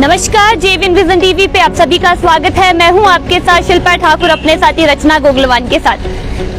नमस्कार, जेविन vision TV पे आप सभी का स्वागत है। मैं हूं आपके साथ शिल्पा ठाकुर, अपने साथी रचना गोगलवान के साथ।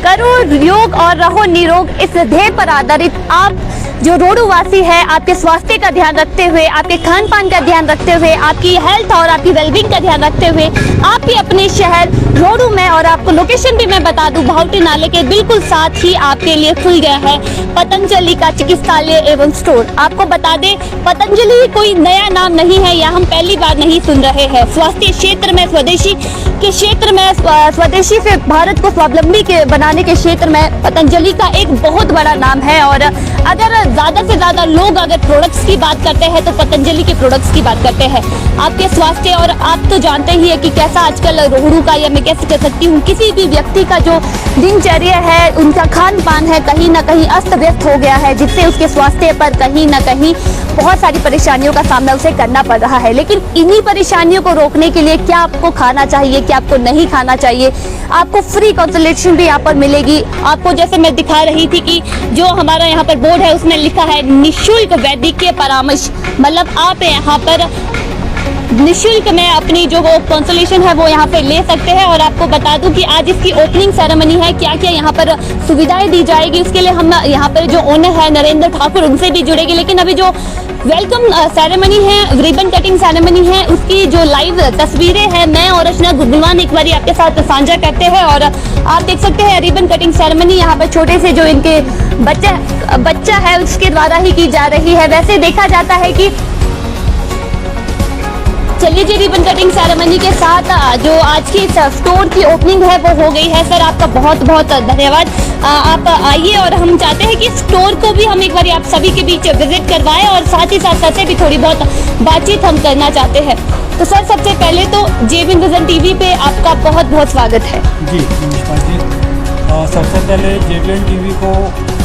करो योग और रहो निरोग, इस ध्येय पर आधारित आप जो रोडू वासी है, आपके स्वास्थ्य का ध्यान रखते हुए, आपके खान पान का ध्यान रखते हुए, आपकी हेल्थ और आपकी वेलबींग का ध्यान रखते हुए, आप भी अपने शहर रोडू में, और आपको लोकेशन भी मैं बता दूं, भावटी नाले के बिल्कुल साथ ही आपके लिए खुल गया है पतंजलि का चिकित्सालय एवं स्टोर। आपको बता दें, पतंजलि कोई नया नाम नहीं है या हम पहली बार नहीं सुन रहे हैं। स्वास्थ्य क्षेत्र में, स्वदेशी के क्षेत्र में, स्वदेशी से भारत को स्वावलंबी के बनाने के क्षेत्र में पतंजलि का एक बहुत बड़ा नाम है। और अगर ज्यादा से ज्यादा लोग अगर प्रोडक्ट्स की बात करते हैं तो पतंजलि के प्रोडक्ट्स की बात करते हैं। आपके स्वास्थ्य, और आप तो जानते ही है कि कैसा आजकल रोहड़ू का, या मैं कैसे कह सकती हूँ, किसी भी व्यक्ति का जो दिनचर्या है, उनका खान पान है, कहीं ना कहीं अस्त व्यस्त हो गया है, जिससे उसके स्वास्थ्य पर कहीं ना कहीं बहुत सारी परेशानियों का सामना उसे करना पड़ रहा है। लेकिन इन्हीं परेशानियों को रोकने के लिए क्या आपको खाना चाहिए, क्या आपको नहीं खाना चाहिए, आपको फ्री कंसल्टेशन भी यहाँ पर मिलेगी। आपको जैसे मैं दिखा रही थी कि जो हमारा यहाँ पर बोर्ड है उसमें लिखा है निःशुल्क वैद्यकीय परामर्श, मतलब आप यहाँ पर निःशुल्क में अपनी जो वो कंसल्टेशन है वो यहाँ पे ले सकते हैं। और आपको बता दूं कि आज इसकी ओपनिंग सेरेमनी है, क्या क्या यहाँ पर सुविधाएं दी जाएगी उसके लिए हम यहाँ पर जो ओनर है नरेंद्र ठाकुर, उनसे भी जुड़ेगी। लेकिन अभी जो वेलकम सेरेमनी है, रिबन कटिंग सेरेमनी है, उसकी जो लाइव तस्वीरें हैं मैं और रचना गोगलवान एक बार आपके साथ साझा करते हैं। और आप देख सकते हैं रिबन कटिंग सेरेमनी यहाँ पर छोटे से जो इनके बच्चा है उसके द्वारा ही की जा रही है। वैसे देखा जाता है कि चलिए जी, रिबन कटिंग सेरेमनी के साथ जो आज की स्टोर की ओपनिंग है वो हो गई है। सर आपका बहुत बहुत धन्यवाद। आप आइए, और हम चाहते हैं कि स्टोर को भी हम एक बार आप सभी के बीच विजिट करवाएं, और साथ ही साथ सर से भी थोड़ी बहुत बातचीत हम करना चाहते हैं। तो सर, सबसे पहले तो जेविन विजन टीवी पे आपका बहुत बहुत स्वागत है। जी नमस्कार जी। सबसे पहले जेविन टीवी को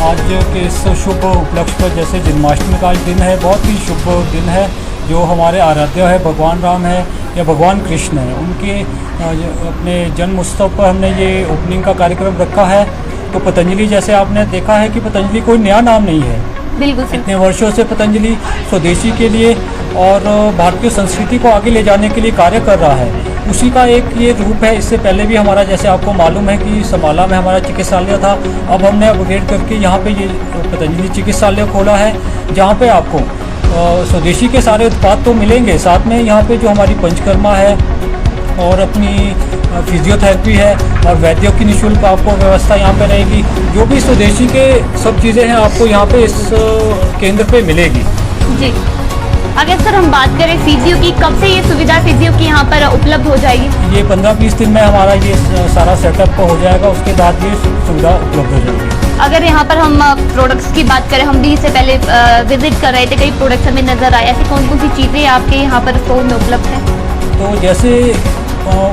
आज के इस शुभ उपलक्ष्य पर, जैसे जन्माष्टमी का आज दिन है, बहुत ही शुभ दिन है। जो हमारे आराध्य है भगवान राम है या भगवान कृष्ण है, उनके अपने जन्म उत्सव पर हमने ये ओपनिंग का कार्यक्रम रखा है। तो पतंजलि, जैसे आपने देखा है कि पतंजलि कोई नया नाम नहीं है। बिल्कुल। इतने वर्षों से पतंजलि स्वदेशी के लिए और भारतीय संस्कृति को आगे ले जाने के लिए कार्य कर रहा है, उसी का एक ये रूप है। इससे पहले भी हमारा, जैसे आपको मालूम है कि समाला में हमारा चिकित्सालय था, अब हमने अपग्रेड करके यहाँ पे ये पतंजलि चिकित्सालय खोला है, जहाँ पे आपको स्वदेशी के सारे उत्पाद तो मिलेंगे, साथ में यहाँ पे जो हमारी पंचकर्मा है और अपनी फिजियोथेरेपी है और वैद्यों की निःशुल्क आपको व्यवस्था यहाँ पे रहेगी। जो भी स्वदेशी के सब चीज़ें हैं आपको यहाँ पे इस केंद्र पे मिलेगी जी। अगर सर हम बात करें फिजियो की, कब से ये सुविधा फिजियो की यहाँ पर उपलब्ध हो जाएगी? ये 15-20 दिन में हमारा ये सारा सेटअप हो जाएगा, उसके बाद ये सुविधा उपलब्ध हो जाएगी। अगर यहाँ पर हम प्रोडक्ट्स की बात करें, हम भी इससे पहले विजिट कर रहे थे, कई प्रोडक्ट्स हमें नजर आए। ऐसी कौन कौन सी चीज़ें आपके यहाँ पर स्टोर में उपलब्ध है? तो जैसे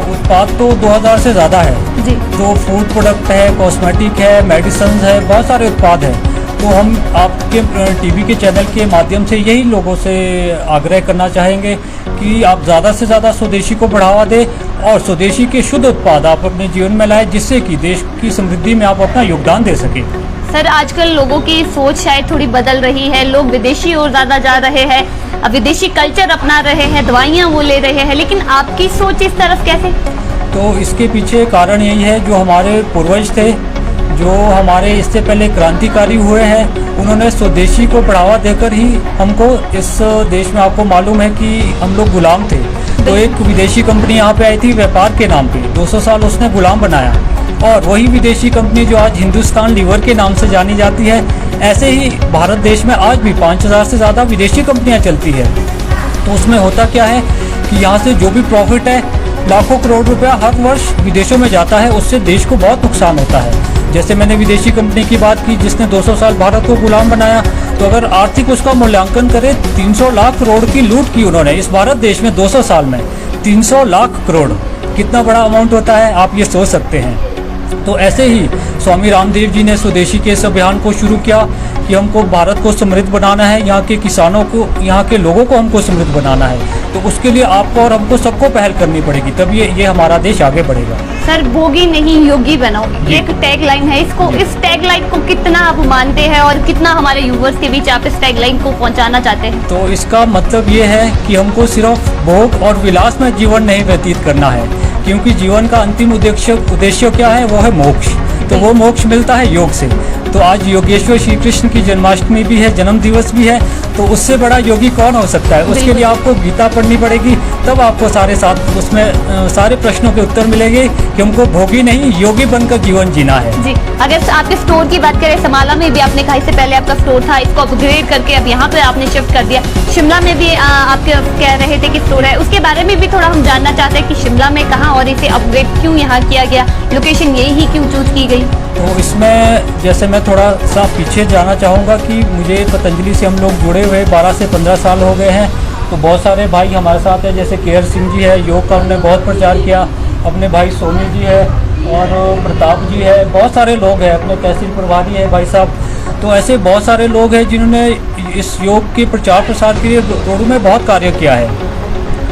उत्पाद तो 2000 से ज़्यादा है जी। जो फूड प्रोडक्ट है, कॉस्मेटिक है, मेडिसिन है, बहुत सारे उत्पाद हैं। तो हम आपके टीवी के चैनल के माध्यम से यही लोगों से आग्रह करना चाहेंगे कि आप ज़्यादा से ज़्यादा स्वदेशी को बढ़ावा दें और स्वदेशी के शुद्ध उत्पाद आप अपने जीवन में लाएं, जिससे कि देश की समृद्धि में आप अपना योगदान दे सकें। सर, आजकल लोगों की सोच शायद थोड़ी बदल रही है, लोग विदेशी और ज़्यादा जा रहे हैं, अब विदेशी कल्चर अपना रहे हैं, दवाइयाँ वो ले रहे हैं, लेकिन आपकी सोच इस तरफ कैसे? तो इसके पीछे कारण यही है, जो हमारे पूर्वज थे, जो हमारे इससे पहले क्रांतिकारी हुए हैं, उन्होंने स्वदेशी को बढ़ावा देकर ही हमको इस देश में, आपको मालूम है कि हम लोग गुलाम थे, तो एक विदेशी कंपनी यहाँ पे आई थी व्यापार के नाम पे, 200 साल उसने गुलाम बनाया, और वही विदेशी कंपनी जो आज हिंदुस्तान लीवर के नाम से जानी जाती है, ऐसे ही भारत देश में आज भी 5000 से ज़्यादा विदेशी कंपनियाँ चलती है। तो उसमें होता क्या है कि यहाँ से जो भी प्रॉफिट है, लाखों करोड़ रुपया हर वर्ष विदेशों में जाता है, उससे देश को बहुत नुकसान होता है। जैसे मैंने विदेशी कंपनी की बात की जिसने 200 साल भारत को गुलाम बनाया, तो अगर आर्थिक उसका मूल्यांकन करें, 300 लाख करोड़ की लूट की उन्होंने इस भारत देश में 200 साल में। 300 लाख करोड़ कितना बड़ा अमाउंट होता है, आप ये सोच सकते हैं। तो ऐसे ही स्वामी रामदेव जी ने स्वदेशी के इस अभियान को शुरू किया कि हमको भारत को समृद्ध बनाना है, यहाँ के किसानों को, यहाँ के लोगों को हमको समृद्ध बनाना है। तो उसके लिए आपको और हमको सबको पहल करनी पड़ेगी, तब ये हमारा देश आगे बढ़ेगा। सर, भोगी नहीं योगी बनाओ, एक टैग लाइन है। इस टैग लाइन को कितना आप मानते हैं और कितना हमारे यूवर्स के बीच आप इस टैग लाइन को पहुंचाना चाहते हैं? तो इसका मतलब ये है कि हमको सिर्फ भोग और विलास में जीवन नहीं व्यतीत करना है, क्योंकि जीवन का अंतिम उद्देश्य क्या है? वो है मोक्ष। तो वो मोक्ष मिलता है योग से। तो आज योगेश्वर श्री कृष्ण की जन्माष्टमी भी है, जन्म दिवस भी है, तो उससे बड़ा योगी कौन हो सकता है? उसके लिए आपको गीता पढ़नी पड़ेगी, तब आपको सारे प्रश्नों के उत्तर मिलेंगे कि हमको भोगी नहीं योगी बनकर जीवन जीना है। जी, अगर आपके स्टोर की बात करें, समाला में भी आपने कहा इससे पहले आपका स्टोर था, इसको अपग्रेड करके अब यहाँ पे आपने शिफ्ट कर दिया। शिमला में भी आप कह रहे थे कि स्टोर है, उसके बारे में भी थोड़ा हम जानना चाहते हैं कि शिमला में कहाँ और इसे अपग्रेड क्यों यहाँ किया गया, लोकेशन यही ही क्यों चूज की गई? तो इसमें जैसे मैं थोड़ा सा पीछे जाना चाहूँगा कि मुझे पतंजलि से हम लोग जुड़े हुए 12 से 15 साल हो गए हैं। तो बहुत सारे भाई हमारे साथ हैं, जैसे केयर सिंह जी है, योग का उन्होंने बहुत प्रचार किया, अपने भाई सोनी जी है और प्रताप जी है, बहुत सारे लोग हैं, अपने तहसील प्रभारी है भाई साहब। तो ऐसे बहुत सारे लोग हैं जिन्होंने इस योग के प्रचार प्रसार के लिए रोडों में बहुत कार्य किया है।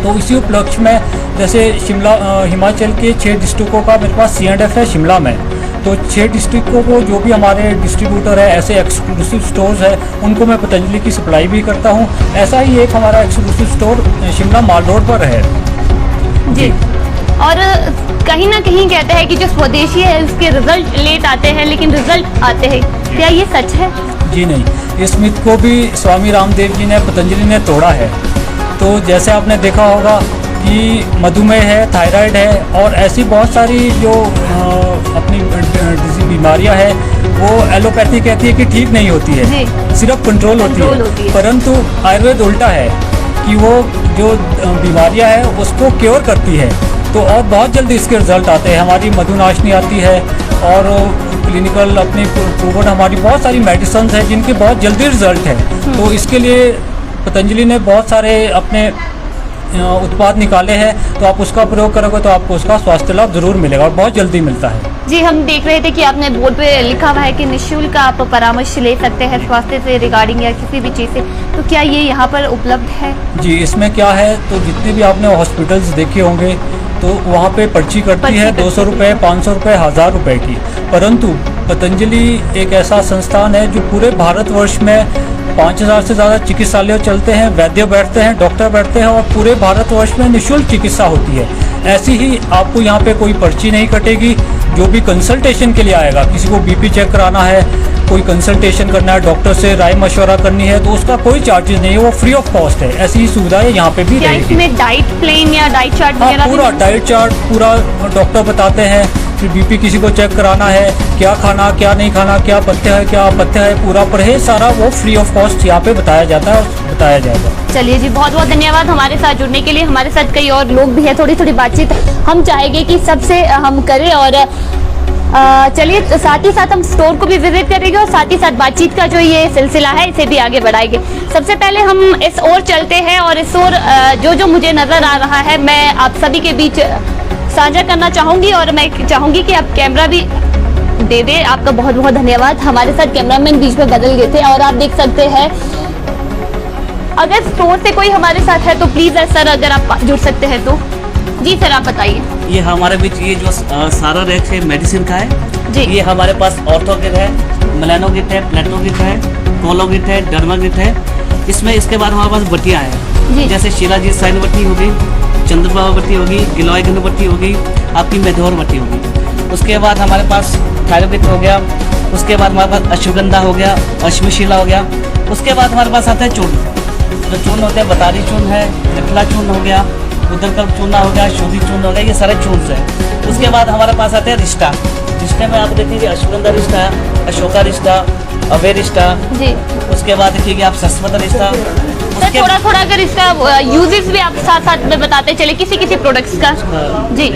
तो इसी उपलक्ष्य में जैसे शिमला हिमाचल के 6 डिस्ट्रिक्टों का मेरे पास C&F है शिमला में। तो 6 डिस्ट्रिक्टों को जो भी हमारे डिस्ट्रीब्यूटर है, ऐसे एक्सक्लूसिव स्टोर्स है, उनको मैं पतंजलि की सप्लाई भी करता हूँ। ऐसा ही एक हमारा एक्सक्लूसिव स्टोर शिमला माल रोड पर है जी। और कहीं ना कहीं कहते हैं कि जो स्वदेशी है उसके रिजल्ट लेट आते हैं, लेकिन रिजल्ट आते हैं, क्या ये सच है? जी नहीं, इस मिथ को भी स्वामी रामदेव जी ने, पतंजलि ने तोड़ा है। तो जैसे आपने देखा होगा कि मधुमेह है, थायराइड है और ऐसी बहुत सारी जो अपनी बीमारियां हैं, वो एलोपैथी कहती है कि ठीक नहीं होती है, सिर्फ कंट्रोल होती है। परंतु आयुर्वेद उल्टा है कि वो जो बीमारियां हैं उसको क्योर करती है। तो और बहुत जल्दी इसके रिजल्ट आते हैं। हमारी मधुनाशनी आती है और क्लिनिकल अपनी प्रूवन हमारी बहुत सारी मेडिसिन है जिनके बहुत जल्दी रिजल्ट है। तो इसके लिए पतंजलि ने बहुत सारे अपने उत्पाद निकाले हैं। तो आप उसका प्रयोग करोगे तो आपको उसका स्वास्थ्य लाभ जरूर मिलेगा और बहुत जल्दी मिलता है। जी, हम देख रहे थे कि आपने बोर्ड पे लिखा हुआ है कि निःशुल्क आप परामर्श ले सकते हैं स्वास्थ्य से रिगार्डिंग या किसी भी चीज़ से, तो क्या ये यहाँ पर उपलब्ध है? जी, इसमें क्या है, तो जितने भी आपने हॉस्पिटल्स देखे होंगे तो वहाँ पे पर्ची कटती है 200 रुपये, 500 रुपये, 1000 रुपये की। परंतु पतंजलि एक ऐसा संस्थान है जो पूरे भारतवर्ष में 5000 से ज़्यादा चिकित्सालय चलते हैं, वैद्य बैठते हैं, डॉक्टर बैठते हैं और पूरे भारतवर्ष में निःशुल्क चिकित्सा होती है। ऐसी ही आपको यहाँ पे कोई पर्ची नहीं कटेगी। जो भी कंसल्टेशन के लिए आएगा, किसी को बीपी चेक कराना है, कोई कंसल्टेशन करना है, डॉक्टर से राय मशवरा करनी है, तो उसका कोई चार्जेस नहीं है, वो फ्री ऑफ कॉस्ट है। ऐसी ही सुविधाएं यहाँ पे भी रहेगी। इसमें डाइट प्लान या डाइट चार्ट वगैरह? पूरा डाइट चार्ट पूरा डॉक्टर बताते हैं। फिर बीपी किसी को चेक कराना है, क्या खाना क्या नहीं खाना, क्या पथ्य है क्या अपथ्य है, पूरा परहेज सारा वो फ्री ऑफ कॉस्ट यहाँ पे बताया जाता है और बताया जाएगा। चलिए जी, बहुत बहुत धन्यवाद हमारे साथ जुड़ने के लिए। हमारे साथ कई और लोग भी हैं, थोड़ी थोड़ी बातचीत हम चाहेंगे कि सबसे हम करें और चलिए साथ ही साथ हम स्टोर को भी विजिट करेंगे और साथ ही साथ बातचीत का जो ये सिलसिला है इसे भी आगे बढ़ाएंगे। सबसे पहले हम इस ओर चलते हैं और इस ओर जो मुझे नजर आ रहा है मैं आप सभी के बीच साझा करना चाहूँगी और मैं चाहूँगी कि आप कैमरा भी दे दे। आपका बहुत बहुत धन्यवाद। हमारे साथ कैमरामैन बीच में बदल गए थे और आप देख सकते हैं अगर स्टोर से कोई हमारे साथ है तो प्लीज सर अगर आप जुड़ सकते हैं तो। जी सर, आप बताइए। ये हमारे बीच ये जो सारा रैक है मेडिसिन का है जी। ये हमारे पास ऑर्थो किट है, मेलानो किट है, प्लेटो किट है, कोलो किट है, डर्मा किट है। इसमें इसके बाद हमारे पास बट्टियाँ हैं, जैसे शिलाजीत साइन बट्टी होगी, चंद्रबाबा बट्टी होगी, गिलोय गंध बट्टी होगी, आपकी मेधोर बट्टी होगी। उसके बाद हमारे पास थायरोकिट हो गया, उसके बाद हमारे पास अश्वगंधा हो गया, अश्वशिला हो गया। उसके बाद हमारे पास आता है चूर्ण। जो चूर्ण होते हैं बतारी चूर्ण है, जटला चूर्ण हो गया, उदरकल्प चूर्ण हो गया, शोधी चूर्ण हो गया, ये सारे चूर्ण है। उसके बाद हमारे पास आते हैं रिश्ता। रिश्ते में आप देखिए अश्वगंधा रिश्ता, अशोका रिश्ता, अभय रिश्ता जी। उसके बाद देखिए आप सस्वत रिश्ता। थोड़ा थोड़ा अगर इसका यूजेस भी आप साथ साथ में बताते चले किसी किसी प्रोडक्ट्स का जी।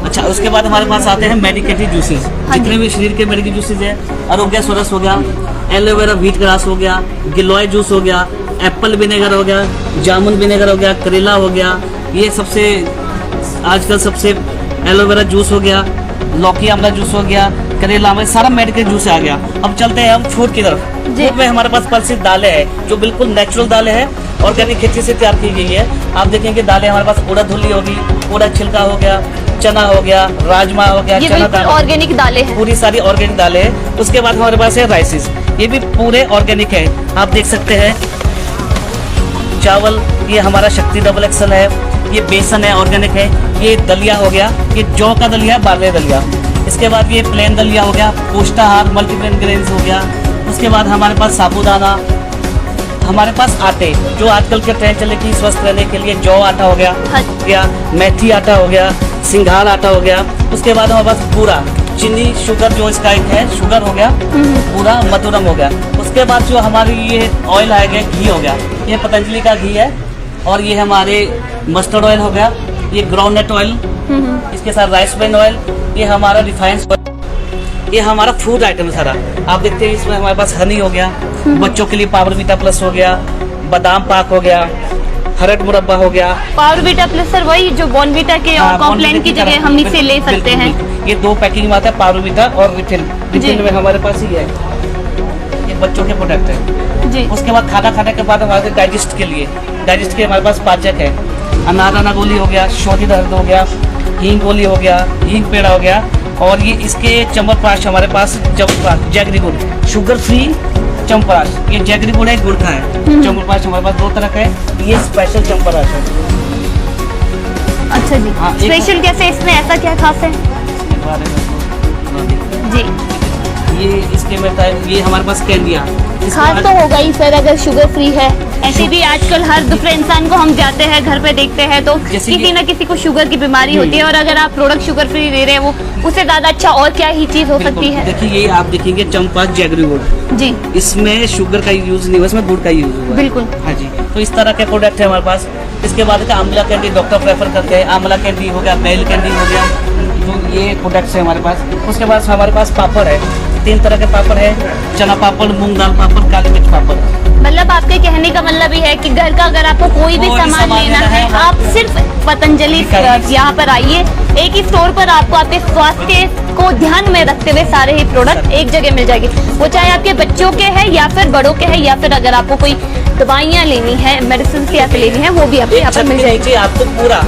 अच्छा, उसके बाद हमारे पास आते हैं मेडिकेटेड जूसेस। जितने भी शरीर के मेडिकेटेड जूसेस है, आरोग्य सोरस हो गया, एलोवेरा व्हीट ग्रास हो गया, गिलोय जूस हो गया, एप्पल विनेगर हो गया, जामुन विनेगर हो गया, करेला हो गया, ये सबसे आजकल सबसे एलोवेरा जूस हो गया, लौकी आंवला जूस हो गया, करेला आंवला, सारा मेडिकल जूस आ गया। अब चलते हैं हम फूड की तरफ। जी। फूड में हमारे पास प्रसिद्ध दालें हैं जो बिल्कुल नेचुरल दालें हैं, ऑर्गेनिक खेती से तैयार की गई है। आप देखेंगे दालें हमारे पास उड़द धुली होगी, उड़द छिलका हो गया, चना हो गया, राजमा हो गया, ये चना बिल्कुल दाल, ऑर्गेनिक दालें हैं। पूरी सारी ऑर्गेनिक दालें हैं। उसके बाद हमारे पास है राइसेस, ये भी पूरे ऑर्गेनिक है। आप देख सकते हैं चावल, ये हमारा शक्ति डबल एक्सल है, ये बेसन है, ऑर्गेनिक है। ये दलिया हो गया, ये जौ का दलिया, बारले दलिया। इसके बाद ये प्लेन दलिया हो गया, पोष्टाहार मल्टीग्रेन ग्रेन्स हो गया। उसके बाद हमारे पास साबूदाना, हमारे पास आटे जो आजकल के ट्रेंड चले कि स्वस्थ रहने के लिए जौ आटा हो गया, मेथी आटा हो गया, सिंघार आटा हो गया। उसके बाद हमारे पास पूरा चीनी शुगर जो इसका एक है शुगर हो गया, पूरा मधुरम हो गया। उसके बाद जो हमारी ये ऑयल आएगा, घी हो गया, ये पतंजलि का घी है। और ये हमारे मस्टर्ड ऑयल हो गया, ये ग्राउंडनट ऑयल, इसके साथ राइस ब्रेन ऑयल, ये हमारा रिफाइंड ऑयल। ये हमारा फूड आइटम सारा आप देखते हैं। इसमें हमारे पास हनी हो गया, बच्चों के लिए पावर वीटा प्लस हो गया, बादाम पाक हो गया, हरड़ मुरब्बा हो गया। पावर बीटा प्लस सर वही जो बॉर्नवीटा के और कॉम्प्लान की जगह हम इसे ले सकते हैं। ये दो पैकिंग में आता है, पावर वीटा और रिफिल में हमारे पास ही है। ये बच्चों के प्रोडक्ट है जी। उसके बाद खाना खाने के बाद हमारे डाइजेस्ट के हमारे पास पाचक है। अनारदाना गोली हो गया, शोधी दर्द हो गया, हींग गोली हो गया, हींग पेड़ा हो गया। और ये इसके चंवरप्राश हमारे पास जैगरी गुड़, शुगर फ्री चंवरप्राश। ये जैगरी गुड़ है, गुड़ का है। चंवरप्राश हमारे पास दो तरह का है, ये स्पेशल चंवरप्राश है। अच्छा जी। हाँ, स्पेशल कैसे, इसमें ऐसा क्या खास है इसके बारे में जी? ये इसके में ये हमारे पास कैंडिया खास तो होगा ही सर अगर शुगर फ्री है। ऐसे भी आजकल हर दूसरे इंसान को हम जाते हैं घर पे देखते हैं तो किसी न किसी को शुगर की बीमारी होती है, और अगर आप प्रोडक्ट शुगर फ्री दे रहे हैं वो उससे ज्यादा अच्छा और क्या ही चीज हो सकती है। देखिए ये आप देखेंगे चंवरप्राश जैगरी गुड़ जी, इसमें शुगर का यूज नहीं हुआ, इसमें गुड़ का यूज हुआ है। बिल्कुल। हाँ जी, तो इस तरह के प्रोडक्ट है हमारे पास। इसके बाद का आंवला कैंडी डॉक्टर प्रेफर करते हैं, आंवला कैंडी हो गया, बेल कैंडी हो गया, तो ये प्रोडक्ट्स है हमारे पास। उसके बाद हमारे पास पापड़ है, 3 तरह के पापड़ है, चना पापड़, मूंग दाल पापड़, काली मिर्च पापड़। मतलब आपके कहने का मतलब ये है कि घर का अगर आपको कोई भी सामान लेना है आप सिर्फ पतंजलि यहाँ पर आइए। एक ही स्टोर पर आपको आपके स्वास्थ्य को ध्यान में रखते हुए सारे ही प्रोडक्ट एक जगह मिल जाएंगे, वो चाहे आपके बच्चों के हैं या फिर बड़ों के हैं, या फिर अगर आपको कोई दवाइयाँ लेनी है, मेडिसिन लेनी है, वो भी आपको यहाँ पर मिल जाएगी। आपको पूरा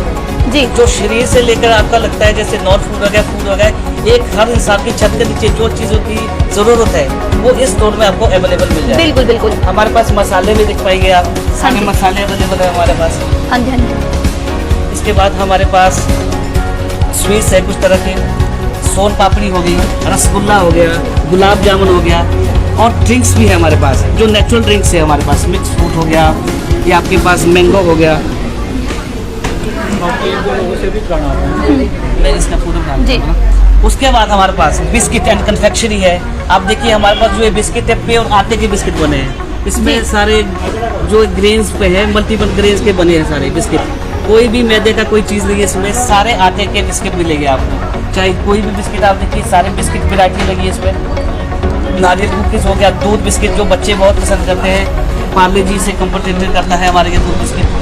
जी, जो शरीर से लेकर आपका लगता है जैसे नॉन फूड हो गया, फूड हो गया, एक हर इंसान की छत के नीचे जो चीज़ों की जरूरत है वो इस स्टोर में आपको अवेलेबल मिल जाएगा। बिल्कुल बिल्कुल। हमारे पास मसाले भी दिख पाएंगे आप, सारे मसाले अवेलेबल है हमारे पास। हाँ जी, हाँ जी। इसके बाद हमारे पास स्वीट्स है कुछ तरह के, सोन पापड़ी हो गई, रसगुल्ला हो गया, गुलाब जामुन हो गया, और ड्रिंक्स भी है हमारे पास जो नेचुरल ड्रिंक्स है हमारे पास। मिक्स फ्रूट हो गया, ये आपके पास मैंगो हो गया। मैं इसका पूरा ध्यान जी। रखूंगा। उसके बाद हमारे पास बिस्किट एंड कन्फेक्शनरी है। आप देखिए हमारे पास जो ये बिस्किट है प्योर आटे के बिस्किट बने हैं। इसमें सारे जो ग्रेन्स पे है, मल्टीपल ग्रेन्स के बने हैं सारे बिस्किट। कोई भी मैदे का कोई चीज़ नहीं है इसमें, सारे आटे के बिस्किट मिलेंगे आपको। चाहे कोई भी बिस्किट आप देखिए, सारे बिस्किट वैरायटी लगी है इसमें। नारियल कुकीज़ हो गया, दूध बिस्किट जो बच्चे बहुत पसंद करते हैं, पार्ले जी से कंपेटिटिव करता है हमारे ये दूध बिस्किट।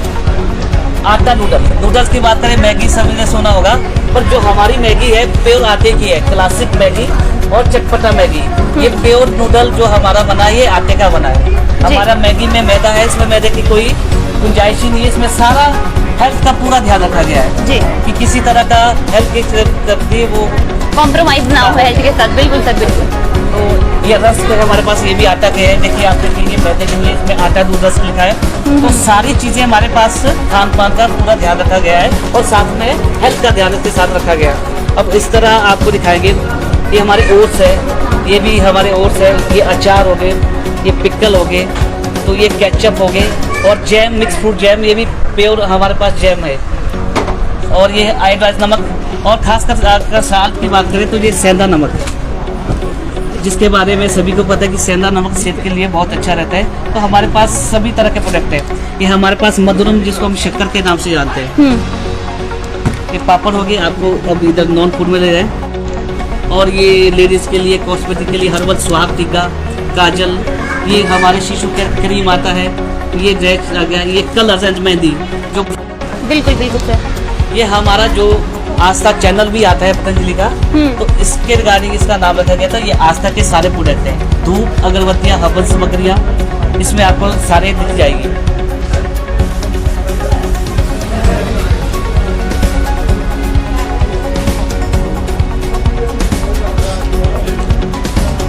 आटा नूडल्स की बात करें, मैगी सभी ने सुना होगा, पर जो हमारी मैगी है प्योर आटे की है, क्लासिक मैगी और चटपटा मैगी। ये प्योर नूडल जो हमारा बना है ये आटे का बना है। हमारा मैगी में मैदा है, इसमें मैदे की कोई गुंजाइश ही नहीं है। इसमें सारा हेल्थ का पूरा ध्यान रखा गया है जी, कि किसी तरह का हेल्थ के प्रति वो कॉम्प्रोमाइज ना हो हेल्थ के साथ। बिल्कुल सर, बिल्कुल। तो ये रस है हमारे पास, ये भी आटा के है। देखिए आप देखेंगे मैदे के लिए इसमें आटा दूध रस लिखा है। तो सारी चीज़ें हमारे पास खान पान का पूरा ध्यान रखा गया है, और साथ में हेल्थ का ध्यान इसके साथ रखा गया है। अब इस तरह आपको दिखाएंगे, ये हमारे ओट्स है, ये भी हमारे ओट्स है, ये अचार हो गए, ये पिकल हो गए, तो ये केचप हो गए, और जैम, मिक्स फ्रूट जैम, ये भी प्योर हमारे पास जैम है। और ये आयोडाइज नमक, और खासकर अगर साल्ट की बात करें तो ये सेंधा नमक है, जिसके बारे में सभी को पता है कि सेंधा नमक सेहत के लिए बहुत अच्छा रहता है। तो हमारे पास सभी तरह के प्रोडक्ट है। ये हमारे पास मधुरम, जिसको हम शक्कर के नाम से जानते हैं, ये पापड़ हो गए, आपको अब इधर नॉन फूड में ले जाए। और ये लेडीज के लिए कॉस्मेटिक के लिए हर्बल सुहाग टीका, काजल, ये हमारे शिशु के क्रीम आता है, ये ड्रेस आ गया, ये कलर्स एंड मेहंदी जो बिल्कुल बिल्कुल सर। ये हमारा जो आस्था चैनल भी आता है पतंजलि का, तो इसके रिगार्डिंग इसका नाम रखा गया था। ये आस्था के सारे प्रोडक्ट हैं, धूप, अगरबत्तियाँ, हवन सामग्रियाँ, इसमें आपको सारे दिख जाएगी।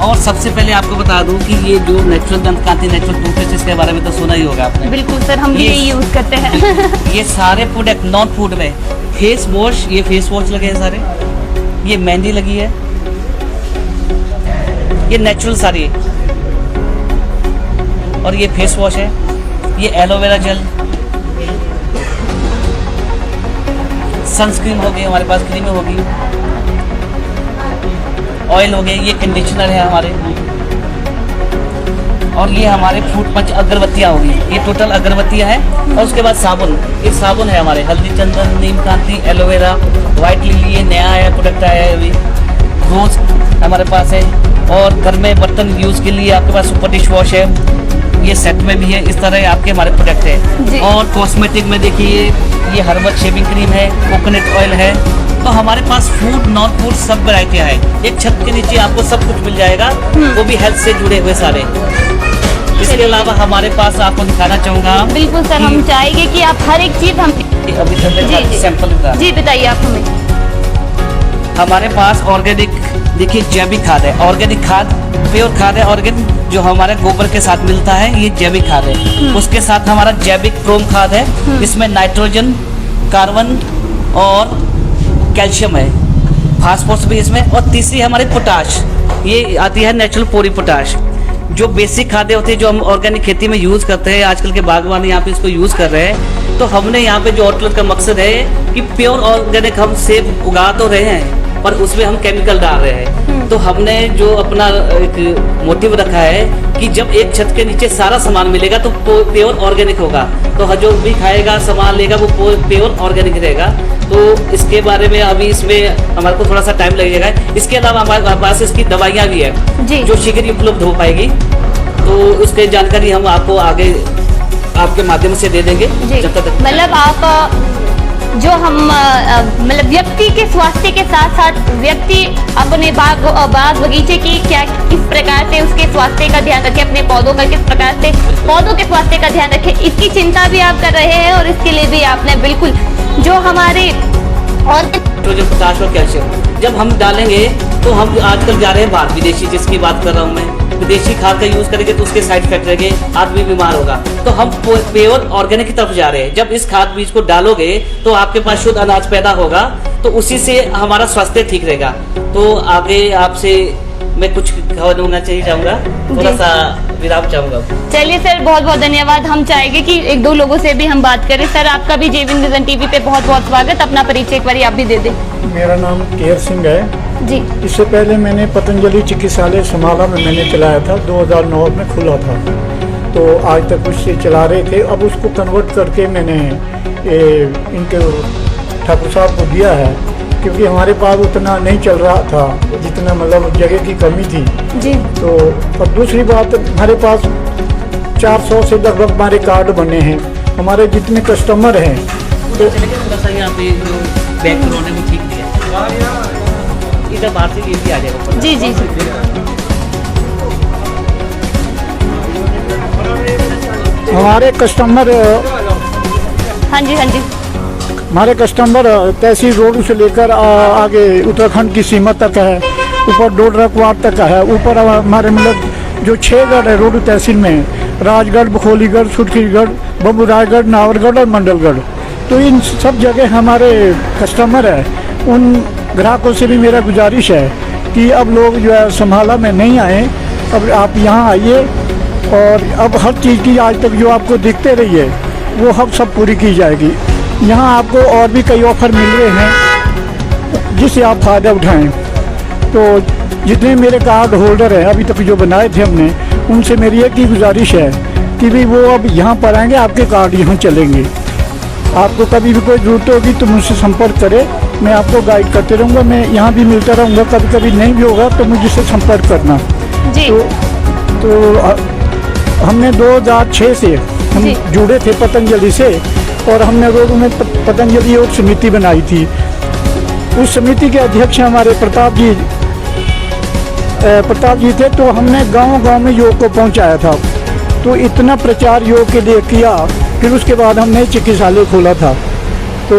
और सबसे पहले आपको बता दूं कि ये जो नेचुरल दंत कांति नेचुरल टूथपेस्ट, इसके बारे में तो सुना ही होगा आपने। बिल्कुल सर, हम भी यही यूज करते हैं। ये सारे प्रोडक्ट नॉन फूड में, फेस वॉश, ये फेस वॉश लगे हैं सारे, ये मेहंदी लगी है, ये नेचुरल सारी, और ये फेस वॉश है, ये एलोवेरा जेल, सनस्क्रीन होगी हमारे पास, क्रीमें होगी, ऑयल हो गए, ये कंडीशनर है हमारे, और ये हमारे फ्रूट पंच अगरबत्तियाँ होगी, ये टोटल अगरबत्तियाँ हैं। और उसके बाद साबुन, ये साबुन है हमारे, हल्दी चंदन, नीम कांति, एलोवेरा, व्हाइट लिली, ये नया आया प्रोडक्ट आया है अभी, रोज हमारे पास है। और घर में बर्तन यूज के लिए आपके पास सुपर डिश वॉश है, ये सेट में भी है। इस तरह आपके हमारे प्रोडक्ट है। और कॉस्मेटिक में देखिए, ये हर्बल शेविंग क्रीम है, कोकोनट ऑयल है। तो हमारे पास फूड नॉन फूड सब वैरायटियाँ हैं, एक छत के नीचे आपको सब कुछ मिल जाएगा, वो भी हेल्थ से जुड़े हुए सारे। इसके अलावा हमारे पास आपको दिखाना चाहूँगा। बिल्कुल सर, हम चाहेंगे कि आप हर एक चीज हम अभी सैंपल जी बताइए आप हमें। हमारे पास ऑर्गेनिक, देखिए जैविक खाद है, ऑर्गेनिक खाद, प्योर खाद है, ऑर्गेनिक जो हमारे गोबर के साथ मिलता है, ये जैविक खाद है। उसके साथ हमारा जैविक क्रोम खाद है, इसमें नाइट्रोजन, कार्बन और कैल्शियम है, फास्फोरस भी इसमें। और तीसरी हमारी पोटाश, ये आती है नेचुरल पोरी पोटाश, जो बेसिक खाद्य होती है, जो हम ऑर्गेनिक खेती में यूज़ करते हैं। आजकल के बागवान यहाँ पे इसको यूज़ कर रहे हैं। तो हमने यहाँ पे जो आउटलेट का मकसद है कि प्योर ऑर्गेनिक हम सेब उगा तो रहे हैं, पर उसमें हम केमिकल डाल रहे हैं। तो हमने जो अपना एक मोटिव रखा है कि जब एक छत के नीचे सारा सामान मिलेगा तो प्योर ऑर्गेनिक होगा, तो जो भी खाएगा सामान लेगा वो प्योर ऑर्गेनिक रहेगा। तो इसके बारे में अभी इसमें हमारे को थोड़ा सा टाइम लगेगा। इसके अलावा हमारे पास इसकी दवाइयाँ भी है जो शीघ्र ही उपलब्ध हो पाएगी, तो उसकी जानकारी हम आपको आगे आपके माध्यम से दे देंगे। जब तक मतलब आप जो हम मतलब व्यक्ति के स्वास्थ्य के साथ साथ व्यक्ति अपने बाग बगीचे की क्या किस प्रकार से उसके स्वास्थ्य का ध्यान रखे, अपने पौधों का किस प्रकार से पौधों के स्वास्थ्य का ध्यान रखे, इसकी चिंता भी आप कर रहे हैं। और इसके लिए भी आपने बिल्कुल जो हमारे और पोटाश और कैल्शियम जब हम डालेंगे, तो हम आजकल जा रहे हैं बाहर, विदेशी जिसकी बात कर रहा हूँ मैं, विदेशी खाद का यूज करेंगे तो उसके साइड इफेक्ट रहेंगे, आदमी बीमार होगा। तो हम प्योर ऑर्गेनिक की तरफ जा रहे हैं। जब इस खाद बीज को डालोगे तो आपके पास शुद्ध अनाज पैदा होगा, तो उसी से हमारा स्वास्थ्य ठीक रहेगा। तो आगे आपसे मैं कुछ कहना चाहूँगा, थोड़ा सा विराम चाहूँगा। चलिए सर, बहुत बहुत धन्यवाद। हम चाहेंगे कि एक दो लोगों से भी हम बात करें। सर, आपका भी जेविन विजन टीवी पे बहुत बहुत स्वागत। अपना परिचय एक बार आप भी दे दें। मेरा नाम केयर सिंह है जी। इससे पहले मैंने पतंजलि चिकित्सालय समाला में मैंने चलाया था, 2009 में खुला था, तो आज तक उससे चला रहे थे। अब उसको कन्वर्ट करके मैंने इनके ठाकुर साहब को दिया है, क्योंकि हमारे पास उतना नहीं चल रहा था, जितना मतलब जगह की कमी थी जी। तो और दूसरी बात, हमारे पास 400 से लगभग हमारे कार्ड बने हैं। हमारे जितने कस्टमर हैं तो थोड़ा सा यहाँ पे जो बैकग्राउंड है वो ठीक नहीं है, इधर बाहर से ये भी आ जाएगा। जी जी जी। हमारे कस्टमर, हाँ जी हाँ जी, हमारे कस्टमर तहसील रोड से लेकर आगे उत्तराखंड की सीमा तक है, ऊपर डोडरा कुआर तक है। ऊपर हमारे मतलब जो 6 गढ़ है रोड तहसील में, राजगढ़, बखोलीगढ़, सुरखीगढ़, बबूराजगढ़, नावरगढ़ और मंडलगढ़, तो इन सब जगह हमारे कस्टमर है। उन ग्राहकों से भी मेरा गुजारिश है कि अब लोग जो है समाला में नहीं आए, अब आप यहाँ आइए और अब हर चीज़ की आज तक जो आपको दिखते रही है वो अब सब पूरी की जाएगी। यहाँ आपको और भी कई ऑफर मिल रहे हैं जिससे आप फ़ायदा उठाएं। तो जितने मेरे कार्ड होल्डर हैं अभी तक जो बनाए थे हमने, उनसे मेरी एक ही गुजारिश है कि भी वो अब यहाँ पर आएंगे, आपके कार्ड यहाँ चलेंगे। आपको कभी भी कोई ज़रूरत होगी तो मुझसे संपर्क करें, मैं आपको गाइड करते रहूँगा। मैं यहाँ भी मिलता रहूँगा, कभी कभी नहीं भी होगा तो मुझसे संपर्क करना जी। तो हमने 2006 से हम जुड़े थे पतंजलि से, और हमने रोड में पतंजलि योग समिति बनाई थी। उस समिति के अध्यक्ष हमारे प्रताप जी थे। तो हमने गांव-गांव में योग को पहुंचाया था। तो इतना प्रचार योग के लिए किया, फिर उसके बाद हमने चिकित्सालय खोला था। तो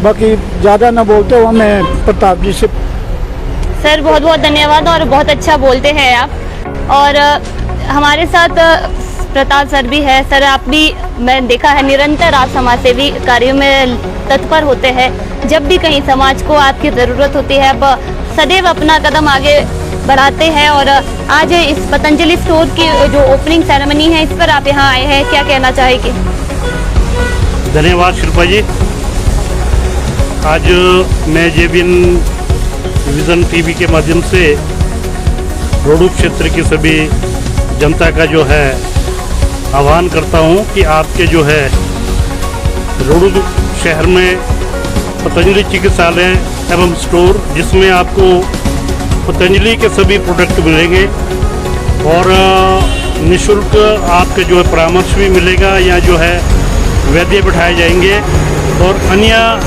बाकी ज़्यादा ना बोलते हुए मैं प्रताप जी से। सर बहुत बहुत धन्यवाद और बहुत अच्छा बोलते हैं आप। और हमारे साथ प्रताप सर भी है। सर आप भी, मैं देखा है निरंतर आप समाज सेवी कार्यों में तत्पर होते हैं। जब भी कहीं समाज को आपकी ज़रूरत होती है आप सदैव अपना कदम आगे बढ़ाते हैं। और आज इस पतंजलि स्टोर की जो ओपनिंग सेरेमनी है इस पर आप यहाँ आए हैं, क्या कहना चाहेंगे? धन्यवाद शिल्पा जी। आज मैं जेबीएन विजन टीवी के माध्यम से रोडू क्षेत्र की सभी जनता का जो है आह्वान करता हूं कि आपके जो है रोडू शहर में पतंजलि चिकित्सालय एवं स्टोर, जिसमें आपको पतंजलि के सभी प्रोडक्ट मिलेंगे और निःशुल्क आपके जो है परामर्श भी मिलेगा। या जो है वैद्य बिठाए जाएंगे और अन्य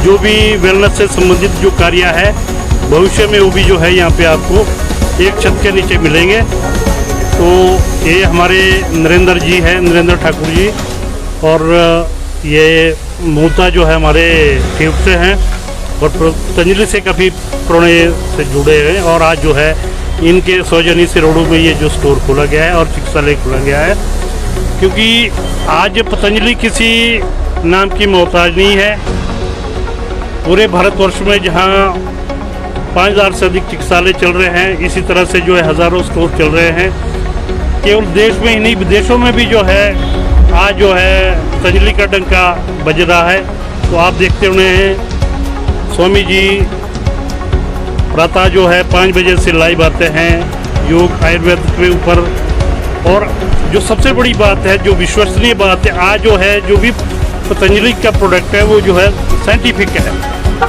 जो भी वेलनेस से संबंधित जो कार्य है भविष्य में वो भी जो है यहाँ पे आपको एक छत के नीचे मिलेंगे। तो ये हमारे नरेंद्र जी हैं, नरेंद्र ठाकुर जी, और ये मूलतः जो है हमारे टीम से हैं और पतंजलि से काफ़ी पुराने से जुड़े हैं। और आज जो है इनके सौजन्य से रोडू में ये जो स्टोर खोला गया है और चिकित्सालय खोला गया है, क्योंकि आज पतंजलि किसी नाम की मोहताज नहीं है। पूरे भारतवर्ष में जहाँ 5000 से अधिक चिकित्सालय चल रहे हैं, इसी तरह से जो है हज़ारों स्टोर चल रहे हैं। केवल देश में ही नहीं विदेशों में भी जो है आज जो है पतंजलि का डंका बज रहा है। तो आप देखते हुए हैं स्वामी जी प्रातः जो है 5 बजे से लाइव आते हैं योग आयुर्वेद के ऊपर। और जो सबसे बड़ी बात है, जो विश्वसनीय बात है, आज जो है जो भी पतंजलि का प्रोडक्ट है वो जो है साइंटिफिक है,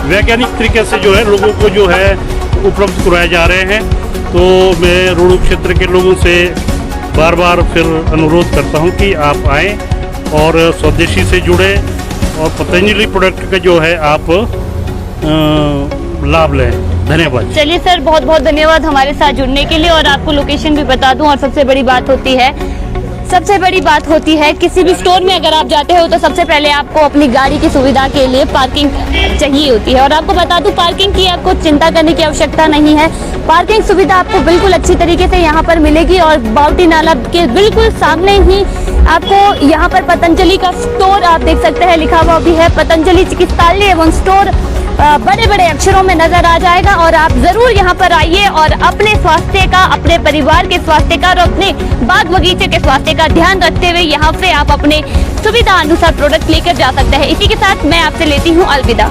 वैज्ञानिक तरीके से जो है लोगों को जो है उपलब्ध कराए जा रहे हैं। तो मैं रोडू क्षेत्र के लोगों से बार बार फिर अनुरोध करता हूं कि आप आएँ और स्वदेशी से जुड़े और पतंजलि प्रोडक्ट का जो है आप लाभ लें। धन्यवाद। चलिए सर बहुत बहुत धन्यवाद हमारे साथ जुड़ने के लिए। और आपको लोकेशन भी बता दूं, और सबसे बड़ी बात होती है किसी भी स्टोर में अगर आप जाते हो तो सबसे पहले आपको अपनी गाड़ी की सुविधा के लिए पार्किंग चाहिए होती है। और आपको बता दूं पार्किंग की आपको चिंता करने की आवश्यकता नहीं है। पार्किंग सुविधा आपको बिल्कुल अच्छी तरीके से यहाँ पर मिलेगी। और बाउटी नाला के बिल्कुल सामने ही आपको यहाँ पर पतंजलि का स्टोर आप देख सकते हैं, लिखा हुआ भी है पतंजलि चिकित्सालय एवं स्टोर, बड़े बड़े अक्षरों में नजर आ जाएगा। और आप जरूर यहाँ पर आइए और अपने स्वास्थ्य का, अपने परिवार के स्वास्थ्य का और अपने बाग बगीचे के स्वास्थ्य का ध्यान रखते हुए यहाँ पे आप अपने सुविधा अनुसार प्रोडक्ट लेकर जा सकते हैं। इसी के साथ मैं आपसे लेती हूँ अलविदा।